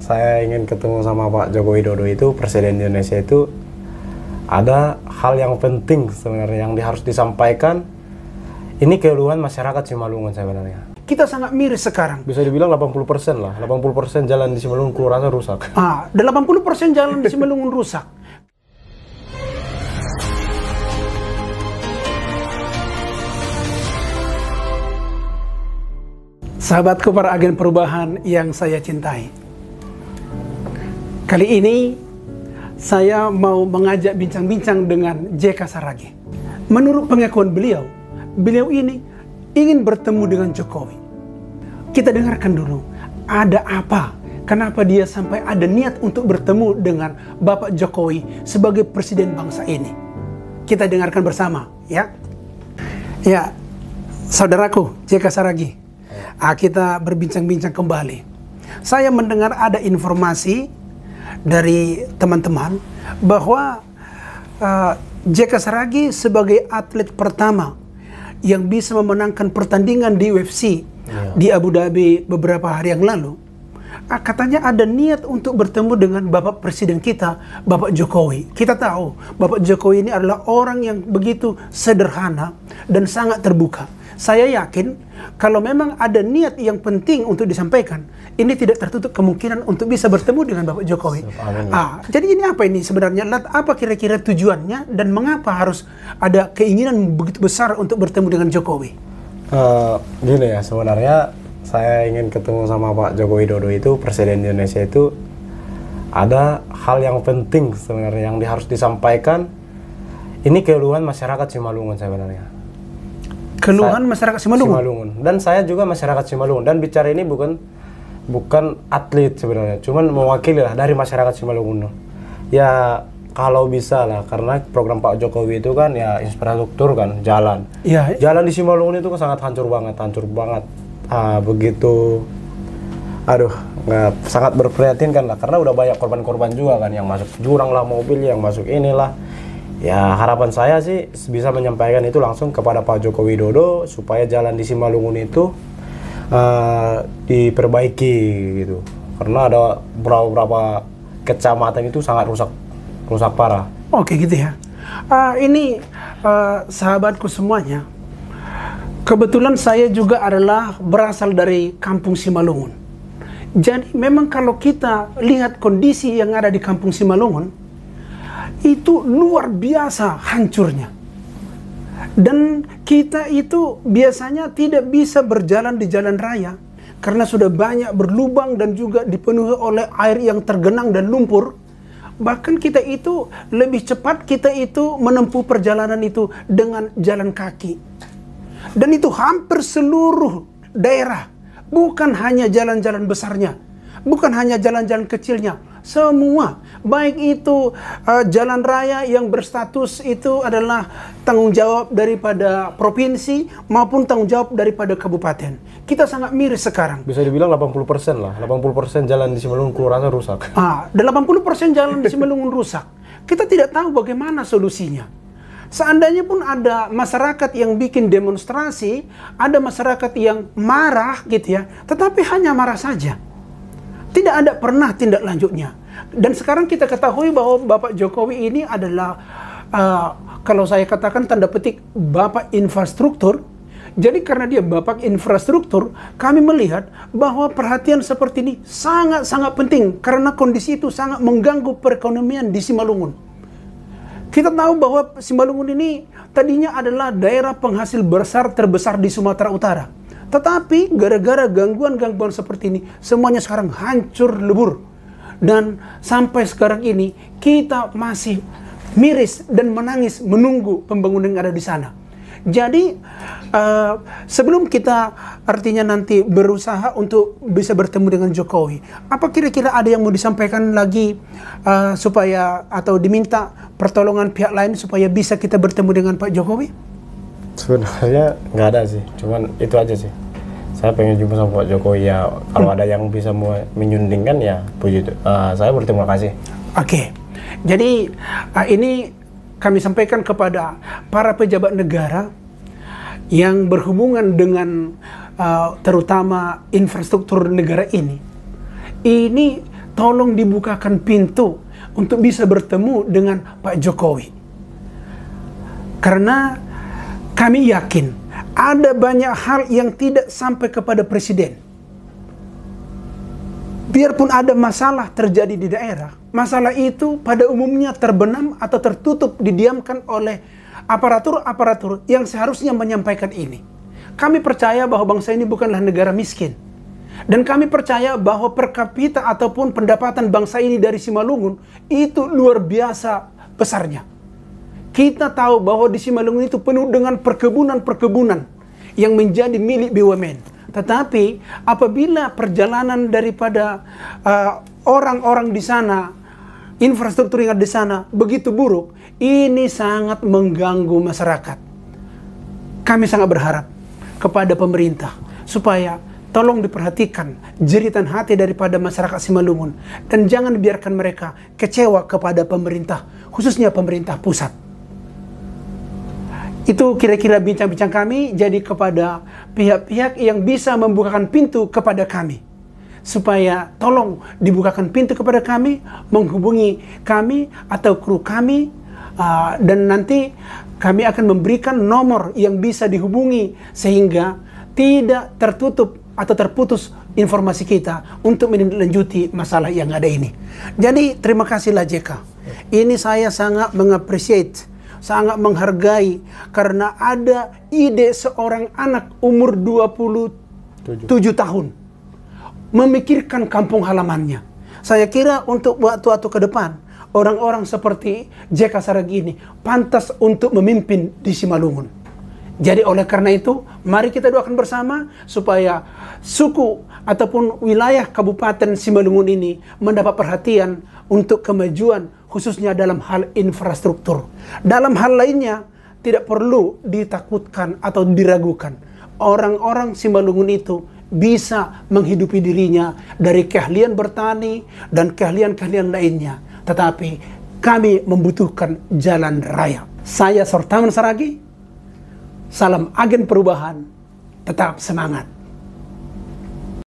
saya ingin ketemu sama Pak Joko Widodo itu, Presiden Indonesia itu, ada hal yang penting sebenarnya yang harus disampaikan. Ini keluhan masyarakat Simalungun sebenarnya. Kita sangat miris sekarang. Bisa dibilang 80% lah. 80% jalan di Simalungun rasa rusak. Dan 80% jalan di Simalungun rusak. Sahabatku para agen perubahan yang saya cintai. Kali ini saya mau mengajak bincang-bincang dengan JK Saragih. Menurut pengakuan beliau ini ingin bertemu dengan Jokowi. Kita dengarkan dulu, ada apa? Kenapa dia sampai ada niat untuk bertemu dengan Bapak Jokowi sebagai presiden bangsa ini? Kita dengarkan bersama, ya. Ya, saudaraku JK Saragih, kita berbincang-bincang kembali. Saya mendengar ada informasi dari teman-teman bahwa JK Saragih sebagai atlet pertama yang bisa memenangkan pertandingan di UFC di Abu Dhabi beberapa hari yang lalu, katanya ada niat untuk bertemu dengan Bapak Presiden kita, Bapak Jokowi. Kita tahu Bapak Jokowi ini adalah orang yang begitu sederhana dan sangat terbuka. Saya yakin kalau memang ada niat yang penting untuk disampaikan, ini tidak tertutup kemungkinan untuk bisa bertemu dengan Bapak Jokowi. Jadi ini apa ini sebenarnya? Apa kira-kira tujuannya dan mengapa harus ada keinginan begitu besar untuk bertemu dengan Jokowi? Gini ya, sebenarnya saya ingin ketemu sama Pak Joko Widodo itu, Presiden Indonesia itu, ada hal yang penting sebenarnya yang harus disampaikan. Ini keluhan masyarakat Simalungun sebenarnya. Keluhan masyarakat Simalungun. Dan saya juga masyarakat Simalungun, dan bicara ini bukan atlet sebenarnya, cuman mewakili lah dari masyarakat Simalungun. Ya kalau bisa lah, karena program Pak Jokowi itu kan ya infrastruktur kan, jalan. Ya. Jalan di Simalungun itu kan sangat hancur banget. Begitu, sangat berprihatinkan lah, karena udah banyak korban-korban juga kan, yang masuk jurang lah, mobil yang masuk inilah. Ya harapan saya sih bisa menyampaikan itu langsung kepada Pak Joko Widodo supaya jalan di Simalungun itu diperbaiki gitu, karena ada beberapa kecamatan itu sangat rusak parah. Oke gitu ya. Ini sahabatku semuanya, kebetulan saya juga adalah berasal dari kampung Simalungun. Jadi memang kalau kita lihat kondisi yang ada di kampung Simalungun, itu luar biasa hancurnya. Dan kita itu biasanya tidak bisa berjalan di jalan raya karena sudah banyak berlubang dan juga dipenuhi oleh air yang tergenang dan lumpur. Bahkan kita itu lebih cepat menempuh perjalanan itu dengan jalan kaki. Dan itu hampir seluruh daerah, bukan hanya jalan-jalan besarnya, bukan hanya jalan-jalan kecilnya, semua, baik itu jalan raya yang berstatus itu adalah tanggung jawab daripada provinsi maupun tanggung jawab daripada kabupaten. Kita sangat miris sekarang. Bisa dibilang 80% lah. 80% jalan di Simalungun rasa rusak. Dan 80% jalan di Simalungun rusak. Kita tidak tahu bagaimana solusinya. Seandainya pun ada masyarakat yang bikin demonstrasi, ada masyarakat yang marah gitu ya, tetapi hanya marah saja. Tidak ada pernah tindak lanjutnya. Dan sekarang kita ketahui bahwa Bapak Jokowi ini adalah, kalau saya katakan tanda petik, Bapak infrastruktur. Jadi karena dia Bapak infrastruktur, kami melihat bahwa perhatian seperti ini sangat-sangat penting. Karena kondisi itu sangat mengganggu perekonomian di Simalungun. Kita tahu bahwa Simalungun ini tadinya adalah daerah penghasil besar terbesar di Sumatera Utara. Tetapi gara-gara gangguan-gangguan seperti ini, semuanya sekarang hancur lebur. Dan sampai sekarang ini kita masih miris dan menangis menunggu pembangunan yang ada di sana. Jadi sebelum kita artinya nanti berusaha untuk bisa bertemu dengan Jokowi, apa kira-kira ada yang mau disampaikan lagi supaya atau diminta pertolongan pihak lain supaya bisa kita bertemu dengan Pak Jokowi? Sebenarnya nggak ada sih, cuman itu aja sih. Saya pengen jumpa sama Pak Jokowi, ya kalau ada yang bisa menyundingkan ya puji. Saya berterima kasih. Oke. Jadi ini kami sampaikan kepada para pejabat negara yang berhubungan dengan terutama infrastruktur negara ini. Ini tolong dibukakan pintu untuk bisa bertemu dengan Pak Jokowi. Karena kami yakin ada banyak hal yang tidak sampai kepada Presiden. Biarpun ada masalah terjadi di daerah, masalah itu pada umumnya terbenam atau tertutup, didiamkan oleh aparatur-aparatur yang seharusnya menyampaikan ini. Kami percaya bahwa bangsa ini bukanlah negara miskin. Dan kami percaya bahwa per kapita ataupun pendapatan bangsa ini dari Simalungun itu luar biasa besarnya. Kita tahu bahwa di Simalungun itu penuh dengan perkebunan-perkebunan yang menjadi milik BUMN. Tetapi apabila perjalanan daripada orang-orang di sana, infrastruktur yang ada di sana begitu buruk, ini sangat mengganggu masyarakat. Kami sangat berharap kepada pemerintah supaya tolong diperhatikan jeritan hati daripada masyarakat Simalungun dan jangan biarkan mereka kecewa kepada pemerintah, khususnya pemerintah pusat. Itu kira-kira bincang-bincang kami, jadi kepada pihak-pihak yang bisa membukakan pintu kepada kami. Supaya tolong dibukakan pintu kepada kami, menghubungi kami atau kru kami, dan nanti kami akan memberikan nomor yang bisa dihubungi sehingga tidak tertutup atau terputus informasi kita untuk menindaklanjuti masalah yang ada ini. Jadi terima kasihlah JK. Ini saya sangat mengapresiasi, sangat menghargai karena ada ide seorang anak umur 27 tahun memikirkan kampung halamannya. Saya kira untuk waktu-waktu ke depan orang-orang seperti JK Saragih ini pantas untuk memimpin di Simalungun. Jadi oleh karena itu mari kita doakan bersama supaya suku ataupun wilayah Kabupaten Simalungun ini mendapat perhatian untuk kemajuan khususnya dalam hal infrastruktur. Dalam hal lainnya tidak perlu ditakutkan atau diragukan. Orang-orang Simalungun itu bisa menghidupi dirinya dari keahlian bertani dan keahlian-keahlian lainnya. Tetapi kami membutuhkan jalan raya. Saya Sortaman Saragih, salam agen perubahan, tetap semangat.